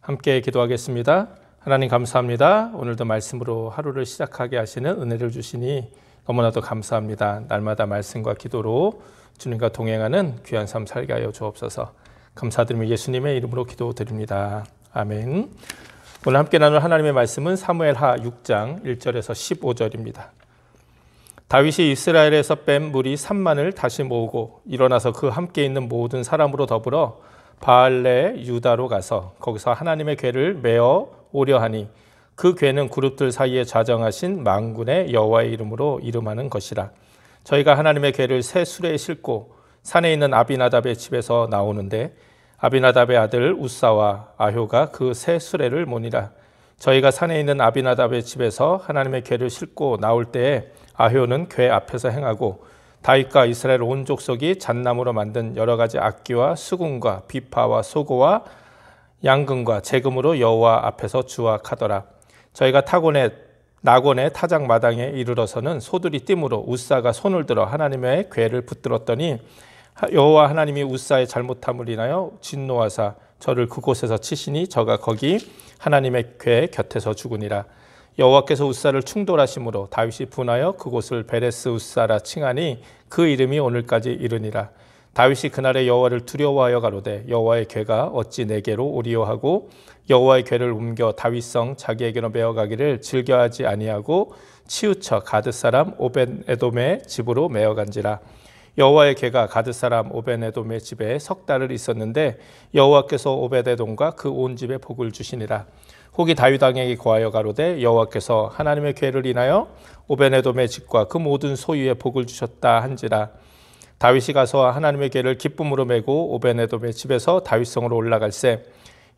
함께 기도하겠습니다. 하나님 감사합니다. 오늘도 말씀으로 하루를 시작하게 하시는 은혜를 주시니 너무나도 감사합니다. 날마다 말씀과 기도로 주님과 동행하는 귀한 삶 살게 하여 주옵소서. 감사드리며 예수님의 이름으로 기도드립니다. 아멘. 오늘 함께 나눌 하나님의 말씀은 사무엘하 6장 1절에서 15절입니다. 다윗이 이스라엘에서 뺀 무리 3만을 다시 모으고 일어나서 그 함께 있는 모든 사람으로 더불어 바알레 유다로 가서 거기서 하나님의 궤를 메어 오려 하니 그 궤는 그룹들 사이에 좌정하신 만군의 여호와의 이름으로 이름하는 것이라. 저희가 하나님의 궤를 새 수레에 싣고 산에 있는 아비나답의 집에서 나오는데 아비나답의 아들 우사와 아효가 그 새 수레를 모니라. 저희가 산에 있는 아비나답의 집에서 하나님의 궤를 싣고 나올 때에 아효는 궤 앞에서 행하고 다윗과 이스라엘 온 족속이 잣나무로 만든 여러 가지 악기와 수금과 비파와 소고와 양금과 재금으로 여호와 앞에서 주악하더라. 저희가 나곤의 타작 마당에 이르러서는 소들이 띠므로 우사가 손을 들어 하나님의 궤를 붙들었더니 여호와 하나님이 우사의 잘못함을 인하여 진노하사 저를 그곳에서 치시니 저가 거기 하나님의 궤 곁에서 죽으니라. 여호와께서 우사를 충돌하심으로 다윗이 분하여 그곳을 베레스 우사라 칭하니 그 이름이 오늘까지 이르니라. 다윗이 그날에 여호와를 두려워하여 가로되 여호와의 궤가 어찌 내게로 오리요 하고 여호와의 궤를 옮겨 다윗성 자기에게로 메어가기를 즐겨하지 아니하고 치우쳐 가드 사람 오벤에돔의 집으로 메어간지라. 여호와의 궤가 가드 사람 오벤에돔의 집에 석 달을 있었는데 여호와께서 오벤에돔과 그 온 집에 복을 주시니라. 혹이 다윗 왕에게 고하여 가로되 여호와께서 하나님의 궤를 인하여 오벤에돔의 집과 그 모든 소유에 복을 주셨다 한지라. 다윗이 가서 하나님의 궤를 기쁨으로 메고 오벤에돔의 집에서 다윗성으로 올라갈새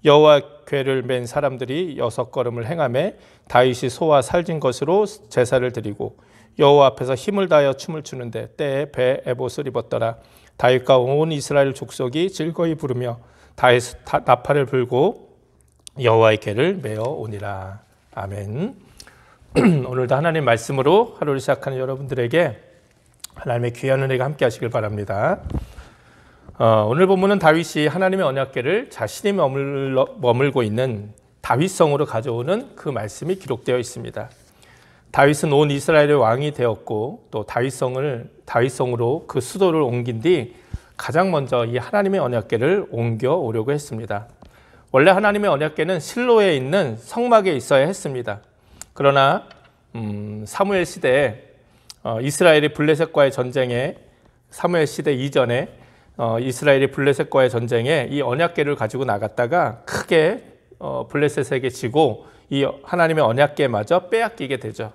여호와 궤를 맨 사람들이 6걸음을 행하매 다윗이 소와 살진 것으로 제사를 드리고 여호와 앞에서 힘을 다하여 춤을 추는데 때에 배 에봇을 입었더라. 다윗과 온 이스라엘 족속이 즐거이 부르며 다윗 나팔을 불고 여호와의 궤를 메어 오니라. 아멘. 오늘도 하나님 말씀으로 하루를 시작하는 여러분들에게 하나님의 귀한 은혜가 함께 하시길 바랍니다. 오늘 본문은 다윗이 하나님의 언약궤를 자신이 머물고 있는 다윗성으로 가져오는 그 말씀이 기록되어 있습니다. 다윗은 온 이스라엘의 왕이 되었고 또 다윗성으로 그 수도를 옮긴 뒤 가장 먼저 이 하나님의 언약궤를 옮겨 오려고 했습니다. 원래 하나님의 언약궤는 실로에 있는 성막에 있어야 했습니다. 그러나 사무엘 시대에 이스라엘이 블레셋과의 전쟁에 사무엘 시대 이전에 이스라엘이 블레셋과의 전쟁에 이 언약궤를 가지고 나갔다가 크게 블레셋에게 지고 이 하나님의 언약궤마저 빼앗기게 되죠.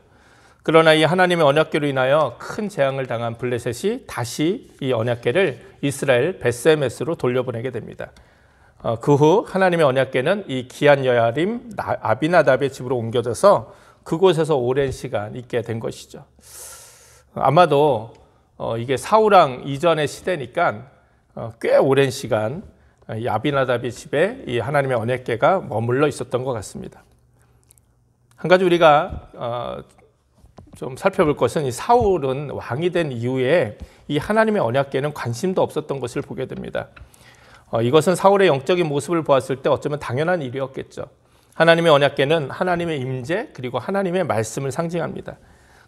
그러나 이 하나님의 언약궤로 인하여 큰 재앙을 당한 블레셋이 다시 이 언약궤를 이스라엘 벳세메스로 돌려보내게 됩니다. 그 후 하나님의 언약궤는 이 기한 여야림 아비나답의 집으로 옮겨져서 그곳에서 오랜 시간 있게 된 것이죠. 아마도 이게 사울왕 이전의 시대니까 꽤 오랜 시간 이 아비나답의 집에 이 하나님의 언약궤가 머물러 있었던 것 같습니다. 한 가지 우리가 좀 살펴볼 것은 이 사울은 왕이 된 이후에 이 하나님의 언약궤는 관심도 없었던 것을 보게 됩니다. 이것은 사울의 영적인 모습을 보았을 때 어쩌면 당연한 일이었겠죠. 하나님의 언약궤는 하나님의 임재 그리고 하나님의 말씀을 상징합니다.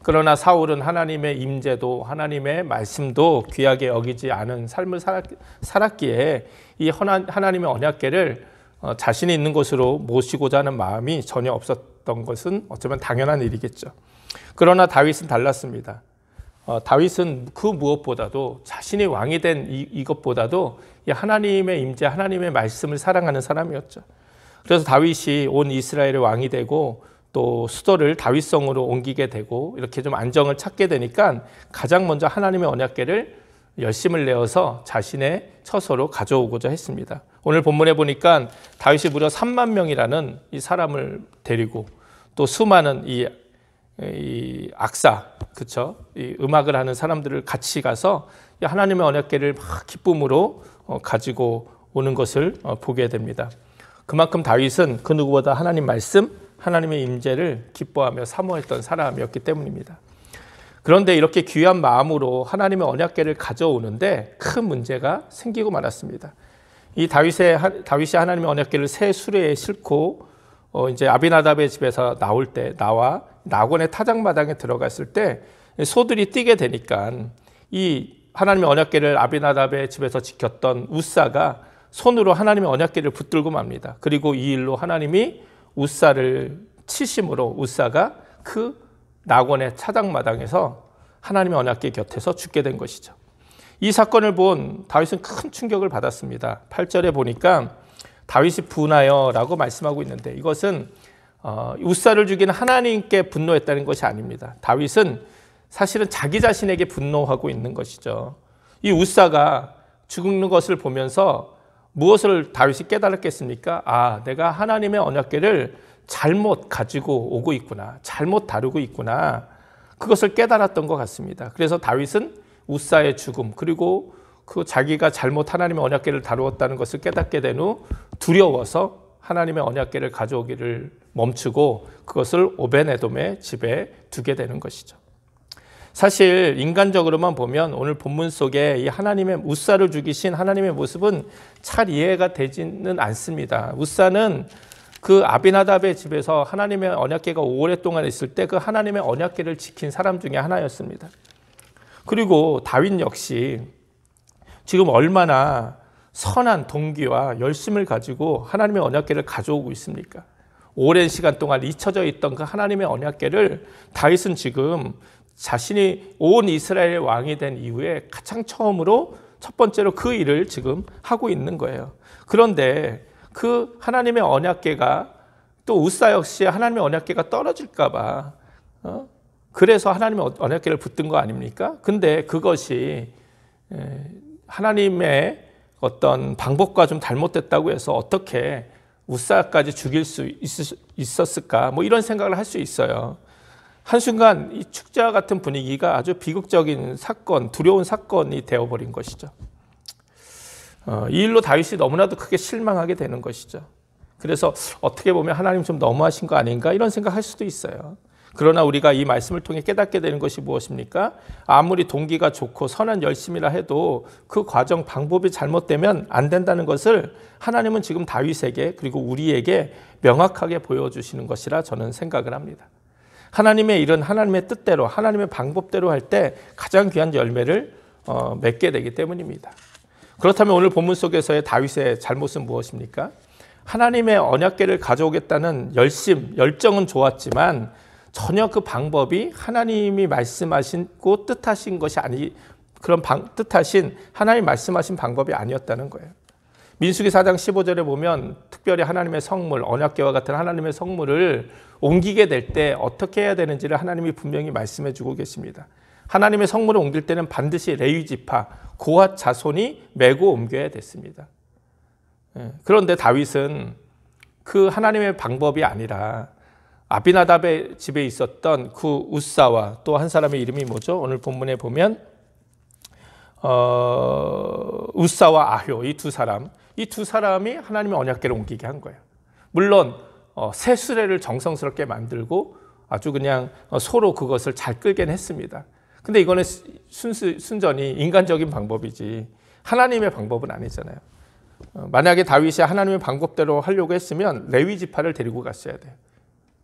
그러나 사울은 하나님의 임재도 하나님의 말씀도 귀하게 여기지 않은 삶을 살았기에 이 하나님의 언약궤를 자신이 있는 곳으로 모시고자 하는 마음이 전혀 없었던 것은 어쩌면 당연한 일이겠죠. 그러나 다윗은 달랐습니다. 다윗은 그 무엇보다도 자신이 왕이 된 이것보다도 이 하나님의 임재, 하나님의 말씀을 사랑하는 사람이었죠. 그래서 다윗이 온 이스라엘의 왕이 되고 또 수도를 다윗성으로 옮기게 되고 이렇게 좀 안정을 찾게 되니까 가장 먼저 하나님의 언약궤를 열심을 내어서 자신의 처소로 가져오고자 했습니다. 오늘 본문에 보니까 다윗이 무려 3만 명이라는 이 사람을 데리고 또 수많은 이 악사, 그쵸? 이 음악을 하는 사람들을 같이 가서 하나님의 언약궤를 막 기쁨으로 가지고 오는 것을 보게 됩니다. 그만큼 다윗은 그 누구보다 하나님 말씀, 하나님의 임재를 기뻐하며 사모했던 사람이었기 때문입니다. 그런데 이렇게 귀한 마음으로 하나님의 언약궤를 가져오는데 큰 문제가 생기고 말았습니다. 이 다윗이 하나님의 언약궤를 새 수레에 싣고 이제 아비나답의 집에서 나와 낙원의 타작마당에 들어갔을 때 소들이 뛰게 되니까 이 하나님의 언약궤를 아비나답의 집에서 지켰던 우사가 손으로 하나님의 언약궤를 붙들고 맙니다. 그리고 이 일로 하나님이 우사를 치심으로 우사가 그 낙원의 타작마당에서 하나님의 언약궤 곁에서 죽게 된 것이죠. 이 사건을 본 다윗은 큰 충격을 받았습니다. 8절에 보니까 다윗이 분하여라고 말씀하고 있는데 이것은 우사를 죽인 하나님께 분노했다는 것이 아닙니다. 다윗은 사실은 자기 자신에게 분노하고 있는 것이죠. 이 우사가 죽는 것을 보면서 무엇을 다윗이 깨달았겠습니까? 아, 내가 하나님의 언약궤를 잘못 가지고 오고 있구나. 잘못 다루고 있구나. 그것을 깨달았던 것 같습니다. 그래서 다윗은 우사의 죽음 그리고 그 자기가 잘못 하나님의 언약궤를 다루었다는 것을 깨닫게 된 후 두려워서 하나님의 언약궤를 가져오기를 멈추고 그것을 오벤에돔의 집에 두게 되는 것이죠. 사실 인간적으로만 보면 오늘 본문 속에 이 하나님의 우사를 죽이신 하나님의 모습은 잘 이해가 되지는 않습니다. 우사는 그 아비나답의 집에서 하나님의 언약궤가 오랫동안 있을 때 그 하나님의 언약궤를 지킨 사람 중에 하나였습니다. 그리고 다윗 역시 지금 얼마나 선한 동기와 열심을 가지고 하나님의 언약궤를 가져오고 있습니까? 오랜 시간 동안 잊혀져 있던 그 하나님의 언약궤를 다윗은 지금 자신이 온 이스라엘의 왕이 된 이후에 가장 처음으로 첫 번째로 그 일을 지금 하고 있는 거예요. 그런데 그 하나님의 언약궤가 또 우사 역시 하나님의 언약궤가 떨어질까 봐 그래서 하나님의 언약궤를 붙든 거 아닙니까? 근데 그것이 하나님의 어떤 방법과 좀 잘못됐다고 해서 어떻게 우사까지 죽일 수 있었을까? 뭐 이런 생각을 할 수 있어요. 한순간 이 축제와 같은 분위기가 아주 비극적인 사건, 두려운 사건이 되어버린 것이죠. 이 일로 다윗이 너무나도 크게 실망하게 되는 것이죠. 그래서 어떻게 보면 하나님 좀 너무하신 거 아닌가 이런 생각할 수도 있어요. 그러나 우리가 이 말씀을 통해 깨닫게 되는 것이 무엇입니까? 아무리 동기가 좋고 선한 열심이라 해도 그 과정 방법이 잘못되면 안 된다는 것을 하나님은 지금 다윗에게 그리고 우리에게 명확하게 보여주시는 것이라 저는 생각을 합니다. 하나님의 일은 하나님의 뜻대로 하나님의 방법대로 할 때 가장 귀한 열매를 맺게 되기 때문입니다. 그렇다면 오늘 본문 속에서의 다윗의 잘못은 무엇입니까? 하나님의 언약궤를 가져오겠다는 열정은 좋았지만 전혀 그 방법이 하나님이 말씀하시고 뜻하신 것이 그런 뜻하신 하나님이 말씀하신 방법이 아니었다는 거예요. 민수기 4장 15절에 보면 특별히 하나님의 성물, 언약궤와 같은 하나님의 성물을 옮기게 될 때 어떻게 해야 되는지를 하나님이 분명히 말씀해 주고 계십니다. 하나님의 성물을 옮길 때는 반드시 레위 지파, 고핫 자손이 메고 옮겨야 됐습니다. 그런데 다윗은 그 하나님의 방법이 아니라 아비나답의 집에 있었던 그 우사와 또 한 사람의 이름이 뭐죠? 오늘 본문에 보면 우사와 아효 이 두 사람이 하나님의 언약궤를 옮기게 한 거예요. 물론 새 수레를 정성스럽게 만들고 아주 그냥 소로 그것을 잘 끌긴 했습니다. 근데 이거는 순전히 인간적인 방법이지 하나님의 방법은 아니잖아요. 만약에 다윗이 하나님의 방법대로 하려고 했으면 레위 지파를 데리고 갔어야 돼요.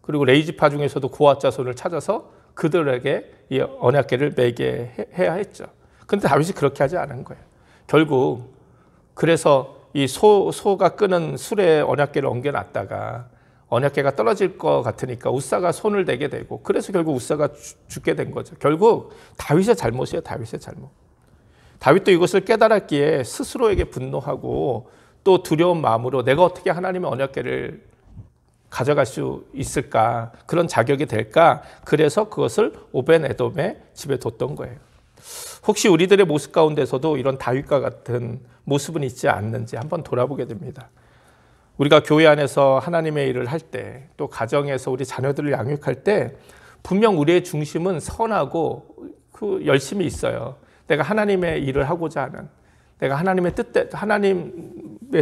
그리고 레위 지파 중에서도 고핫 자손을 찾아서 그들에게 이 언약궤를 매게 해야 했죠. 그런데 다윗이 그렇게 하지 않은 거예요. 결국 그래서 이 소가 끄는 수레에 언약궤를 옮겨놨다가 언약궤가 떨어질 것 같으니까 우사가 손을 대게 되고 그래서 결국 우사가 죽게 된 거죠. 결국 다윗의 잘못이에요. 다윗의 잘못. 다윗도 이것을 깨달았기에 스스로에게 분노하고 또 두려운 마음으로 내가 어떻게 하나님의 언약궤를 가져갈 수 있을까? 그런 자격이 될까? 그래서 그것을 오벤에돔의 집에 뒀던 거예요. 혹시 우리들의 모습 가운데서도 이런 다윗과 같은 모습은 있지 않는지 한번 돌아보게 됩니다. 우리가 교회 안에서 하나님의 일을 할 때, 또 가정에서 우리 자녀들을 양육할 때 분명 우리의 중심은 선하고 그 열심이 있어요. 내가 하나님의 일을 하고자 하는, 내가 하나님의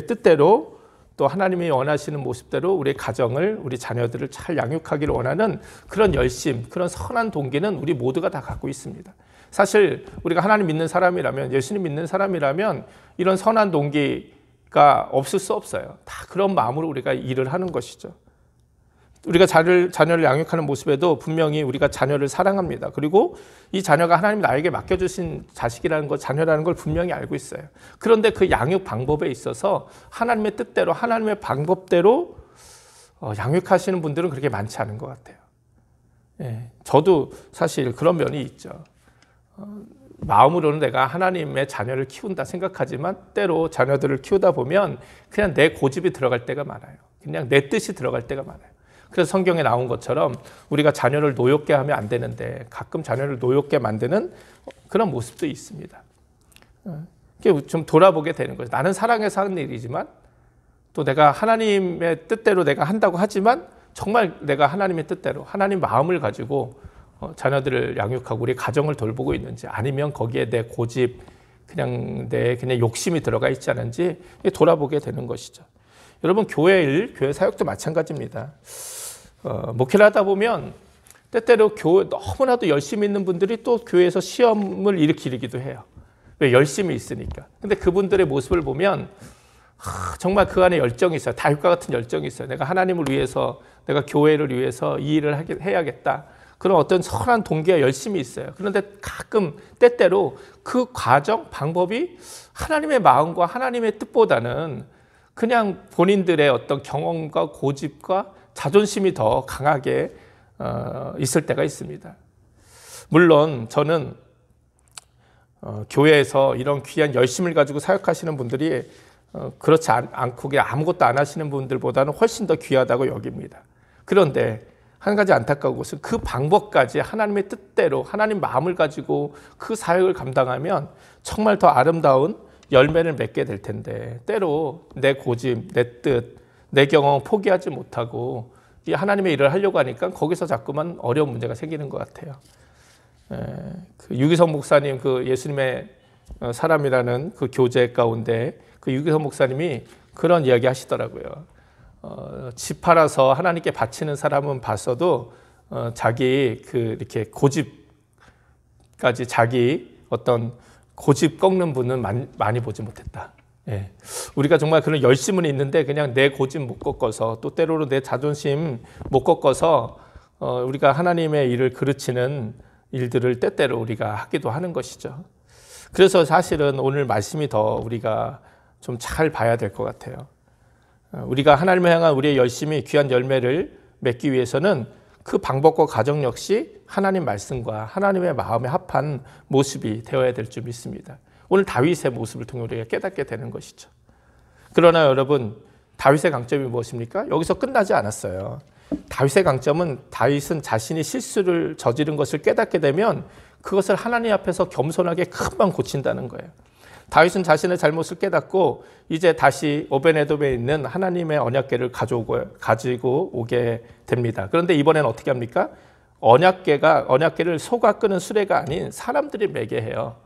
뜻대로 또 하나님이 원하시는 모습대로 우리 가정을, 우리 자녀들을 잘 양육하기를 원하는 그런 열심, 그런 선한 동기는 우리 모두가 다 갖고 있습니다. 사실 우리가 하나님 믿는 사람이라면, 예수님 믿는 사람이라면 이런 선한 동기, 없을 수 없어요. 다 그런 마음으로 우리가 일을 하는 것이죠. 우리가 자녀를 양육하는 모습에도 분명히 우리가 자녀를 사랑합니다. 그리고 이 자녀가 하나님이 나에게 맡겨주신 자식이라는 것, 자녀라는 걸 분명히 알고 있어요. 그런데 그 양육 방법에 있어서 하나님의 뜻대로, 하나님의 방법대로 양육하시는 분들은 그렇게 많지 않은 것 같아요. 예, 저도 사실 그런 면이 있죠. 마음으로는 내가 하나님의 자녀를 키운다 생각하지만 때로 자녀들을 키우다 보면 그냥 내 고집이 들어갈 때가 많아요. 그냥 내 뜻이 들어갈 때가 많아요. 그래서 성경에 나온 것처럼 우리가 자녀를 노엽게 하면 안 되는데 가끔 자녀를 노엽게 만드는 그런 모습도 있습니다. 좀 돌아보게 되는 거죠. 나는 사랑해서 하는 일이지만 또 내가 하나님의 뜻대로 내가 한다고 하지만 정말 내가 하나님의 뜻대로 하나님 마음을 가지고 자녀들을 양육하고 우리 가정을 돌보고 있는지, 아니면 거기에 내 고집, 그냥 욕심이 들어가 있지 않은지 돌아보게 되는 것이죠. 여러분, 교회 일, 교회 사역도 마찬가지입니다. 목회를 하다 보면 때때로 너무나도 열심히 있는 분들이 또 교회에서 시험을 일으키기도 해요. 왜? 열심히 있으니까. 근데 그분들의 모습을 보면 정말 그 안에 열정이 있어요. 다윗과 같은 열정이 있어요. 내가 하나님을 위해서, 내가 교회를 위해서 이 일을 해야겠다. 그런 어떤 선한 동기가 열심히 있어요. 그런데 가끔 때때로 그 과정, 방법이 하나님의 마음과 하나님의 뜻보다는 그냥 본인들의 어떤 경험과 고집과 자존심이 더 강하게 있을 때가 있습니다. 물론 저는 교회에서 이런 귀한 열심을 가지고 사역하시는 분들이 그렇지 않고 그냥 아무것도 안 하시는 분들보다는 훨씬 더 귀하다고 여깁니다. 그런데 한 가지 안타까운 것은 그 방법까지 하나님의 뜻대로 하나님 마음을 가지고 그 사역을 감당하면 정말 더 아름다운 열매를 맺게 될 텐데, 때로 내 고집, 내 뜻, 내 경험을 포기하지 못하고 이 하나님의 일을 하려고 하니까 거기서 자꾸만 어려운 문제가 생기는 것 같아요. 그 유기성 목사님, 그 예수님의 사람이라는 그 교재 가운데 그 유기성 목사님이 그런 이야기 하시더라고요. 집 팔아서 하나님께 바치는 사람은 봤어도 자기 이렇게 고집까지, 자기 어떤 고집 꺾는 분은 많이 보지 못했다. 예. 우리가 정말 그런 열심은 있는데 그냥 내 고집 못 꺾어서, 또 때로는 내 자존심 못 꺾어서 우리가 하나님의 일을 그르치는 일들을 때때로 우리가 하기도 하는 것이죠. 그래서 사실은 오늘 말씀이 더 우리가 좀 잘 봐야 될 것 같아요. 우리가 하나님을 향한 우리의 열심이 귀한 열매를 맺기 위해서는 그 방법과 과정 역시 하나님 말씀과 하나님의 마음에 합한 모습이 되어야 될 줄 믿습니다. 오늘 다윗의 모습을 통해 우리가 깨닫게 되는 것이죠. 그러나 여러분, 다윗의 강점이 무엇입니까? 여기서 끝나지 않았어요. 다윗의 강점은, 다윗은 자신이 실수를 저지른 것을 깨닫게 되면 그것을 하나님 앞에서 겸손하게 금방 고친다는 거예요. 다윗은 자신의 잘못을 깨닫고 이제 다시 오벤에돔에 있는 하나님의 언약궤를 가지고 오게 됩니다. 그런데 이번엔 어떻게 합니까? 언약궤를 소가 끄는 수레가 아닌 사람들이 매게 해요.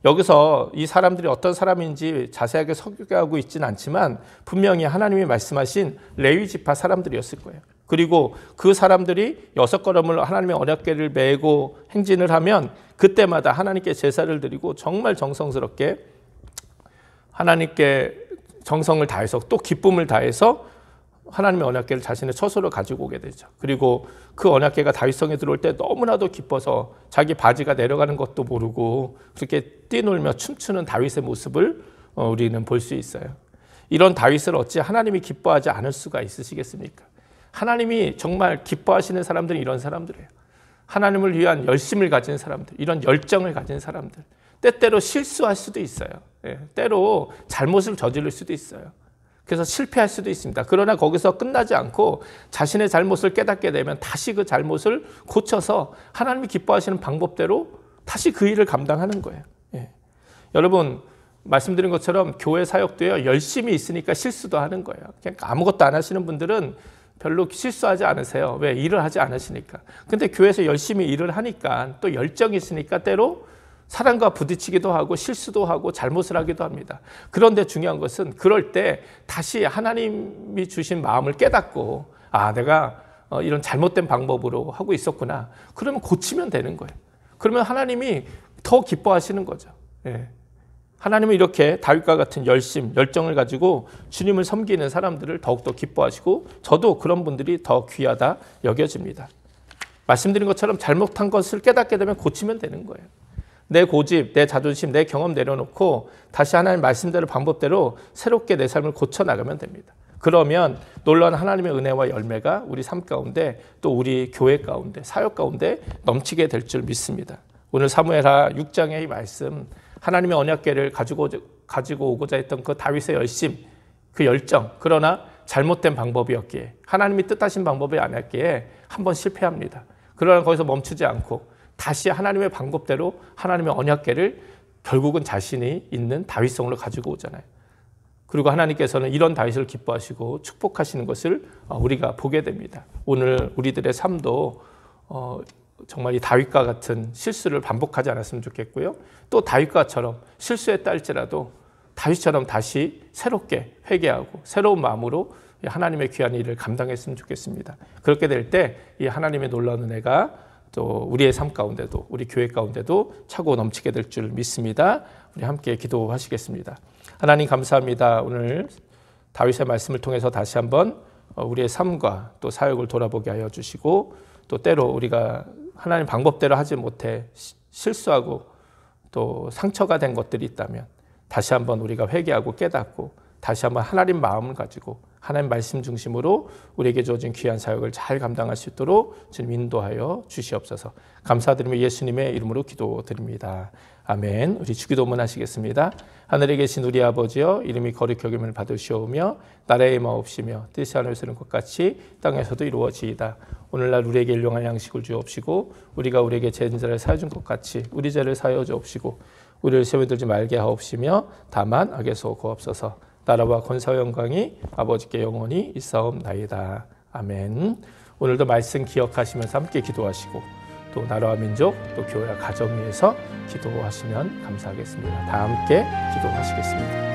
여기서 이 사람들이 어떤 사람인지 자세하게 소개하고 있지는 않지만 분명히 하나님이 말씀하신 레위 지파 사람들이었을 거예요. 그리고 그 사람들이 6걸음을 하나님의 언약궤를 메고 행진을 하면 그때마다 하나님께 제사를 드리고 정말 정성스럽게 하나님께 정성을 다해서, 또 기쁨을 다해서 하나님의 언약궤를 자신의 처소로 가지고 오게 되죠. 그리고 그 언약궤가 다윗성에 들어올 때 너무나도 기뻐서 자기 바지가 내려가는 것도 모르고 그렇게 뛰놀며 춤추는 다윗의 모습을 우리는 볼 수 있어요. 이런 다윗을 어찌 하나님이 기뻐하지 않을 수가 있으시겠습니까? 하나님이 정말 기뻐하시는 사람들은 이런 사람들이에요. 하나님을 위한 열심을 가진 사람들, 이런 열정을 가진 사람들. 때때로 실수할 수도 있어요. 때로 잘못을 저지를 수도 있어요. 그래서 실패할 수도 있습니다. 그러나 거기서 끝나지 않고 자신의 잘못을 깨닫게 되면 다시 그 잘못을 고쳐서 하나님이 기뻐하시는 방법대로 다시 그 일을 감당하는 거예요. 여러분, 말씀드린 것처럼 교회 사역도요, 열심히 있으니까 실수도 하는 거예요. 그냥 아무것도 안 하시는 분들은 별로 실수하지 않으세요. 왜? 일을 하지 않으시니까. 근데 교회에서 열심히 일을 하니까, 또 열정이 있으니까 때로 사람과 부딪히기도 하고 실수도 하고 잘못을 하기도 합니다. 그런데 중요한 것은 그럴 때 다시 하나님이 주신 마음을 깨닫고, 내가 이런 잘못된 방법으로 하고 있었구나. 그러면 고치면 되는 거예요. 그러면 하나님이 더 기뻐하시는 거죠. 하나님은 이렇게 다윗과 같은 열정을 가지고 주님을 섬기는 사람들을 더욱더 기뻐하시고 저도 그런 분들이 더 귀하다 여겨집니다. 말씀드린 것처럼 잘못한 것을 깨닫게 되면 고치면 되는 거예요. 내 고집, 내 자존심, 내 경험 내려놓고 다시 하나님 말씀대로 방법대로 새롭게 내 삶을 고쳐나가면 됩니다. 그러면 놀라운 하나님의 은혜와 열매가 우리 삶 가운데 또 우리 교회 가운데 사역 가운데 넘치게 될 줄 믿습니다. 오늘 사무엘하 6장의 이 말씀 하나님의 언약궤를 가지고 오고자 했던 그 다윗의 열심, 그 열정, 그러나 잘못된 방법이었기에 하나님이 뜻하신 방법이 아니었기에 한번 실패합니다. 그러나 거기서 멈추지 않고 다시 하나님의 방법대로 하나님의 언약궤를 결국은 자신이 있는 다윗성으로 가지고 오잖아요. 그리고 하나님께서는 이런 다윗을 기뻐하시고 축복하시는 것을 우리가 보게 됩니다. 오늘 우리들의 삶도 정말 이 다윗과 같은 실수를 반복하지 않았으면 좋겠고요. 또 다윗과처럼 실수했다 할지라도 다윗처럼 다시 새롭게 회개하고 새로운 마음으로 하나님의 귀한 일을 감당했으면 좋겠습니다. 그렇게 될 때 이 하나님의 놀라운 은혜가 또 우리의 삶 가운데도 우리 교회 가운데도 차고 넘치게 될 줄 믿습니다. 우리 함께 기도하시겠습니다. 하나님 감사합니다. 오늘 다윗의 말씀을 통해서 다시 한번 우리의 삶과 또 사역을 돌아보게 하여 주시고 또 때로 우리가 하나님 방법대로 하지 못해 실수하고 또 상처가 된 것들이 있다면 다시 한번 우리가 회개하고 깨닫고 다시 한번 하나님 마음을 가지고 하나님 말씀 중심으로 우리에게 주어진 귀한 사역을 잘 감당할 수 있도록 주님 인도하여 주시옵소서. 감사드리며 예수님의 이름으로 기도드립니다. 아멘. 우리 주기도문 하시겠습니다. 하늘에 계신 우리 아버지여 이름이 거룩히 여김을 받으시오며 나라의 마옵시며 뜻이 하늘에서 이룬 것 같이 땅에서도 이루어지이다. 오늘날 우리에게 일용할 양식을 주옵시고 우리가 우리에게 죄진 자를 사하여 준 것 같이 우리 죄를 사하여 주옵시고 우리를 시험에 들지 말게 하옵시며 다만 악에서 구하옵소서. 나라와 권세와 영광이 아버지께 영원히 있사옵나이다. 아멘. 오늘도 말씀 기억하시면서 함께 기도하시고 또 나라와 민족 또 교회와 가정 위해서 기도하시면 감사하겠습니다. 다 함께 기도하시겠습니다.